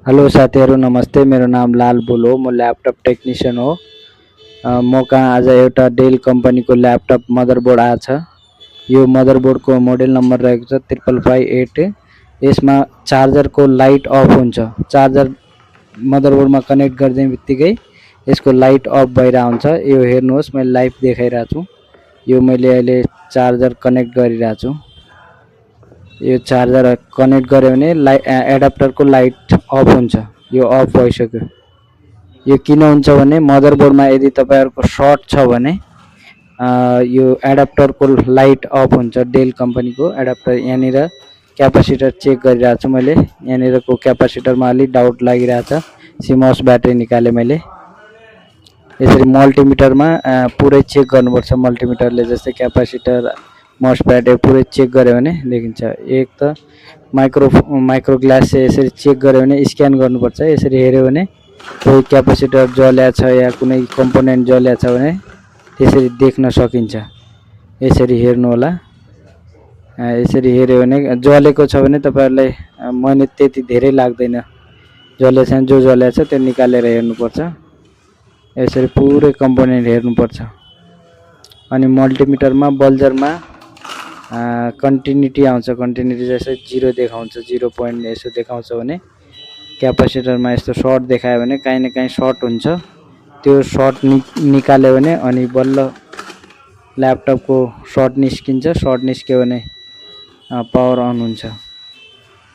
Hello साथीहरू नमस्ते। मेरो नाम लाल बुल हो। म ल्यापटप टेक्निसियन हो। म कहाँ आज एउटा डेल कम्पनीको ल्यापटप मदरबोर्ड आछ। यो मदरबोर्डको मोडल नम्बर रहेको छ 5558। यसमा चार्जरको लाइट अफ हुन्छ। चार्जर मदरबोर्डमा कनेक्ट गर्ने बित्तिकै यसको लाइट अफ भइरहेको हुन्छ। यो हेर्नुहोस्, मैले लाइभ देखाइरहेको छु। यो मैले अहिले चार्जर कनेक्ट गरिरहेको छु। यो चार्जर कनेक्ट गऱ्यो भने एडाप्टरको लाइट अफ हुन्छ। यो अफ भइसक्यो। यो किन हुन्छ भने मदरबोर्डमा यदि तपाईहरुको सर्ट छ भने यो एडाप्टरको लाइट अफ हुन्छ। डेल कम्पनीको एडाप्टर यहाँनिर क्यापासिटर चेक गरिरहेको छु मैले। यहाँनिरको क्यापासिटरमा अलि डाउट लागिरहेछ। सिमोस ब्याट्री निकाले मैले। यसरी मल्टिमिटरमा पुरै चेक गर्नुपर्छ। मल्टिमिटरले जस्तै क्यापासिटर मसपेट पुरै चेक गर्यो भने देखिन्छ। एक त माइक्रो ग्लास से यसरी चेक गर्यो भने स्क्यान गर्नुपर्छ। यसरी हेर्यो भने कोही क्यापासिटर जल्या छ या कुनै कम्पोनेन्ट जल्या छ भने त्यसरी देख्न सकिन्छ। यसरी हेर्नु होला। यसरी हेर्यो भने जलेको छ भने तपाईहरुलाई मैले त्यति धेरै लाग्दैन। जलेछ भने जो जल्या छ त्यो निकालेर हेर्नुपर्छ। यसरी पुरै कम्पोनेन्ट हेर्नुपर्छ। अनि मल्टिमिटरमा बल्जरमा कन्टिन्युटी आउँछ। कन्टिन्युटी जस्तै 0 देखाउँछ, 0 पोइन्ट यसो देखाउँछ भने क्यापासिटरमा यस्तो सर्ट देखायो भने काहीँ न काहीँ सर्ट हुन्छ। त्यो सर्ट निकाल्यो भने अनि बल्ल ल्यापटपको सर्ट निस्किन्छ। सर्ट निस्क्यो भने पावर अन हुन्छ।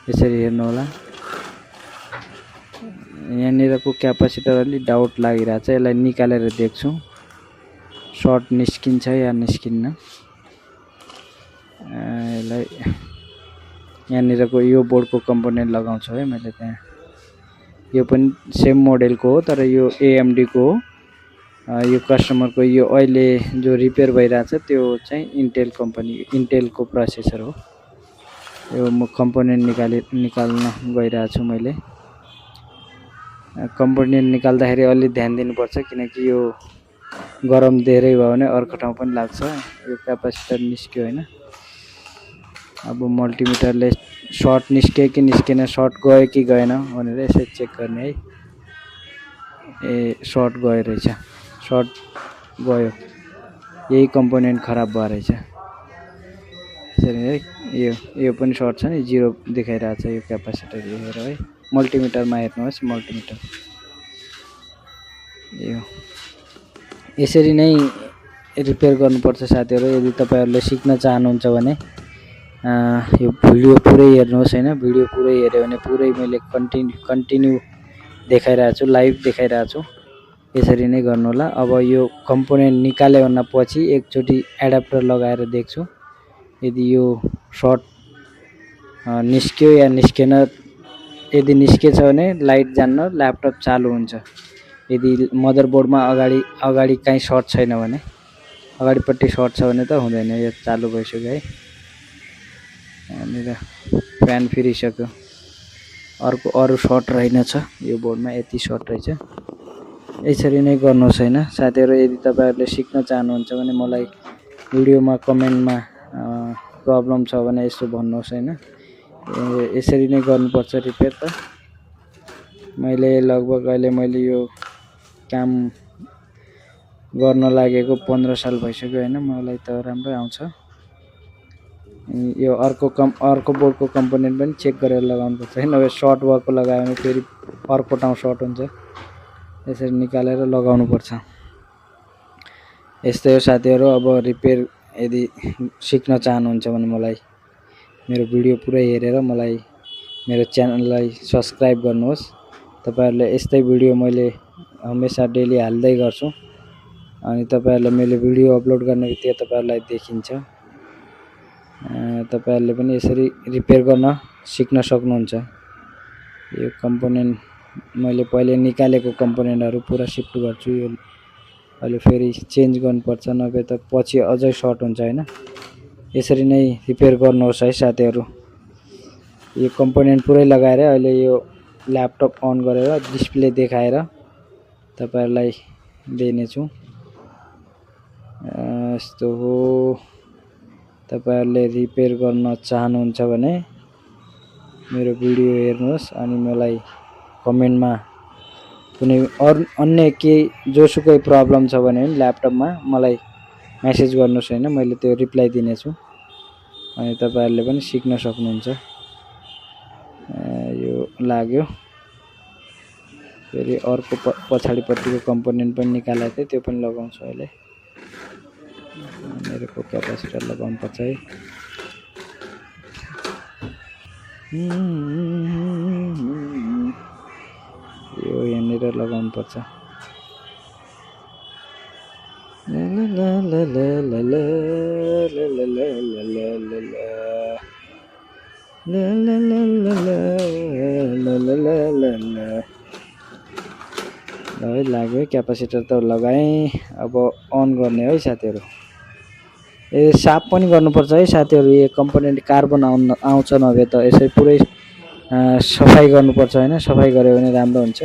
यसरी हेर्नु होला। यहाँनिरको क्यापासिटर अलि डाउट लागिरहेछ। यसलाई निकालेर देख्छु सर्ट निस्किन्छ या निस्किन्न। यसलाई यहाँनिरको यो बोर्डको कम्पोनेन्ट लगाउँछु है मैले त्यहाँ। यो पनि सेम मोडलको हो तर यो AMD को हो। यो कस्टमरको यो अहिले जो रिपेयर भइरहेछ त्यो चाहिँ इन्टेलको प्रोसेसर हो। यो म कम्पोनेन्ट निकाल्न गइरहेको छु मैले। कम्पोनेन्ट निकाल्दाखेरि अलि ध्यान दिनुपर्छ किनकि यो गरम धेरै भयो भने अर्को ठाउँ पनि लाग्छ। यो क्यापासिटर निस्क्यो हैन। अब मल्टिमिटरले सर्ट निस्क्यो कि निस्केन, सर्ट गयो कि गएन भनेर यसरी चेक गर्ने है। सर्ट गयो रहेछ। सर्ट गयो। यही कम्पोनेन्ट खराब भयो रहेछ। यसरी है। यो पनि सर्ट छ नि, 0 देखाइरहेछ यो क्यापासिटर। हेर है, मल्टिमिटरमा हेर्नुहोस्। मल्टिमिटर यो यसरी नै रिपेयर गर्नुपर्छ साथीहरु। यदि तपाईहरुले सिक्न चाहनुहुन्छ भने यो भिडियो पुरै हेर्नुहोस् हैन। भिडियो पुरै हेर्यो भने पुरै मैले कन्टिन्यू देखाइरहेको छु, लाइभ देखाइरहेको छु। यसरी नै गर्नु होला। अब यो कम्पोनेन्ट निकाले भन्दा पछि एकचोटी एडाप्टर लगाएर देख्छु यदि यो सर्ट निस्क्यो या निस्केन। यदि निस्केछ भने लाइट जान्न, ल्यापटप चालु हुन्छ। यदि मदरबोर्डमा अगाडि कहीँ सर्ट छैन भने, अगाडिपट्टि सर्ट छ भने त हुँदैन। यो चालु भइसक्यो है। यहाँनिर फ्यान फिरिसक्यो। अरु सर्ट रहेनछ यो बोर्डमा, यति सर्ट रहेछ। यसरी नै गर्नुहोस् हैन साथीहरु। यदि तपाईहरुले सिक्न चाहनुहुन्छ भने मलाई भिडियोमा कमेन्टमा प्रब्लम छ भने यसो भन्नुहोस् हैन। यसरी नै गर्नुपर्छ रिपेयर त। मैले लगभग अहिले मैले यो काम गर्न लागेको 15 साल भइसक्यो हैन। मलाई त राम्रै आउँछ। यो अर्को बोर्डको कम्पोनेन्ट पनि चेक गरेर लगाउनुपर्छ है। नभए सर्ट भएको लगायो भने फेरि अर्को ठाउँ सर्ट हुन्छ। यसरी निकालेर लगाउनुपर्छ। यस्तै हो साथीहरु। अब रिपेयर यदि सिक्न चाहनुहुन्छ भने मलाई मेरो भिडियो पुरै हेरेर मलाई मेरो च्यानललाई सब्स्क्राइब गर्नुहोस्। तपाईहरुले यस्तै भिडियो मैले हमेशा डेली हाल्दै गर्छु। अनि तपाईहरुले मैले भिडियो अपलोड गर्ने बित्तिकै तपाईहरुलाई देखिन्छ। तपाईहरुले पनि यसरी रिपेयर गर्न सिक्न सक्नुहुन्छ। यो कम्पोनेन्ट मैले पहिले निकालेको कम्पोनेन्टहरु पुरा शिफ्ट गर्छु। यो अहिले फेरि चेन्ज गर्नुपर्छ, नभए त पछि अझै सर्ट हुन्छ हैन। यसरी नै रिपेयर गर्नुहोस् है साथीहरु। यो कम्पोनेन्ट पुरै लगाएर अहिले यो ल्यापटप अन गरेर डिस्प्ले देखाएर तपाईहरुलाई दिनेछु। यस्तो हो। तपाईहरुले रिपेयर गर्न चाहनुहुन्छ भने मेरो भिडियो हेर्नुहोस् अनि मलाई कमेन्टमा कुनै अन्य केही जोसुकै प्रब्लम छ भने पनि ल्यापटपमा मलाई मेसेज गर्नुहोस् हैन, मैले त्यो रिप्लाई दिनेछु अनि तपाईहरुले पनि सिक्न सक्नुहुन्छ। यो लाग्यो। फेरि अर्को पछाडिपट्टिको कम्पोनेन्ट पनि निकालेको थिएँ, त्यो पनि लगाउँछु अहिले। मेरो क्यापासिटर लगाउनु पर्छ है। यो यहाँनिर लगाउनु पर्छ। है लाग्यो, क्यापासिटर त लगाएँ। अब अन गर्ने है साथीहरु। साफ पनि गर्नुपर्छ है साथीहरु। यो कम्पोनेन्ट कार्बन आउँछ, नभए त यसै पुरै सफाई गर्नुपर्छ हैन। सफाई गर्यो भने राम्रो हुन्छ।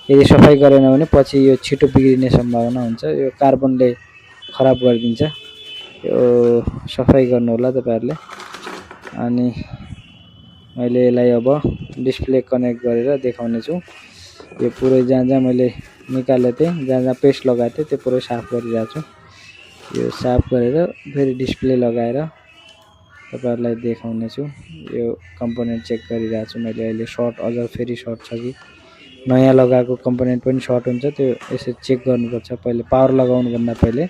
यदि सफाई गरेन भने पछि यो छिटो बिग्रिने सम्भावना हुन्छ। यो कार्बनले खराब गरिदिन्छ। यो सफाई गर्नु होला तपाईहरुले। अनि मैले यसलाई अब डिस्प्ले कनेक्ट गरेर देखाउने छु। यो पुरै जहाँ मैले निकालेको थिएँ, जहाँ पेस्ट लगाएको थिएँ त्यो पुरै साफ गरिरहेको छु। यो साफ गरेर फेरि डिस्प्ले लगाएर तपाईहरुलाई देखाउने छु। यो कम्पोनेन्ट चेक गरिरहेको छु मैले अहिले। सर्ट अझ फेरि सर्ट छ कि, नयाँ लगाएको कम्पोनेन्ट पनि सर्ट हुन्छ। त्यो यसरी चेक गर्नुपर्छ। पहिले पावर लगाउनु भन्दा पहिले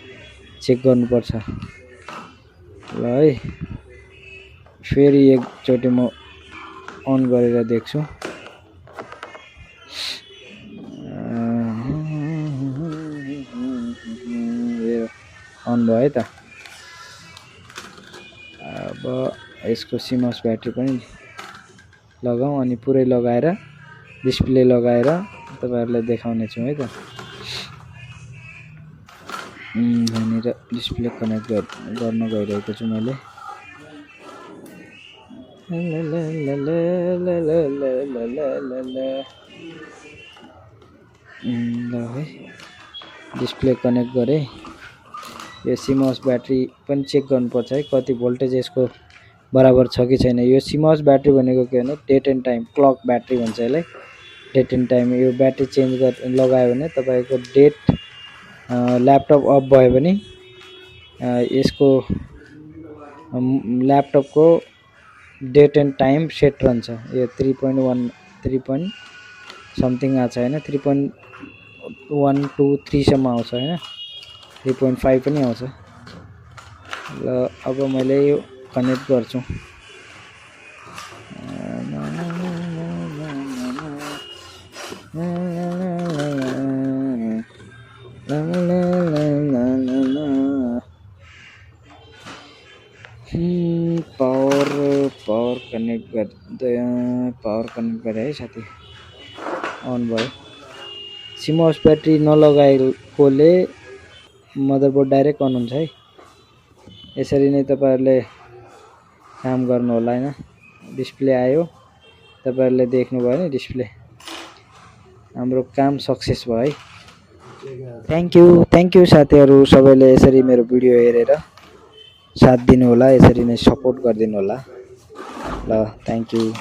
चेक गर्नुपर्छ ल है। फेरि एकचोटि म अन गरेर देख्छु। अन भयो है त। अब यसको सिमस ब्याट्री पनि लगाऊ अनि पुरै लगाएर डिस्प्ले लगाएर तपाईहरुलाई देखाउने छु है त। यहाँनिर डिस्प्ले कनेक्ट गर्न गइरहेको छु मैले। ल है, डिस्प्ले कनेक्ट गरे। यो सिमस ब्याट्री पनि चेक गर्नुपर्छ है, कति भोल्टेज यसको बराबर छ कि छैन। यो सिमस ब्याट्री भनेको के भने date and time clock battery भन्छ यसलाई। डेट एन्ड टाइम यो ब्याट्री चेन्ज लगायो भने तपाईको डेट ल्यापटप अफ भयो भने यसको ल्यापटपको डेट एन्ड टाइम सेट रहन्छ। यो 3.1 3. समथिङ आछ हैन, 3.123 सम्म आउँछ हैन, 3.5 पनि आउँछ। ल अब मैले यो कनेक्ट गर्छु। पावर कनेक्ट गरे है साथी। अन भयो। Simas battery नलगाएकोले motherboard direct on हुन्छ है। यसरी नै तपाईहरुले काम गर्नु होला हैन। डिस्प्ले आयो, तपाईहरुले देख्नुभयो नि डिस्प्ले। हाम्रो काम सक्सेस भयो है। थ्यांक यू साथीहरु सबैले यसरी मेरो भिडियो हेरेर साथ दिनु होला, यसरी नै सपोर्ट गरिदिनु होला। ल थ्यांक यू।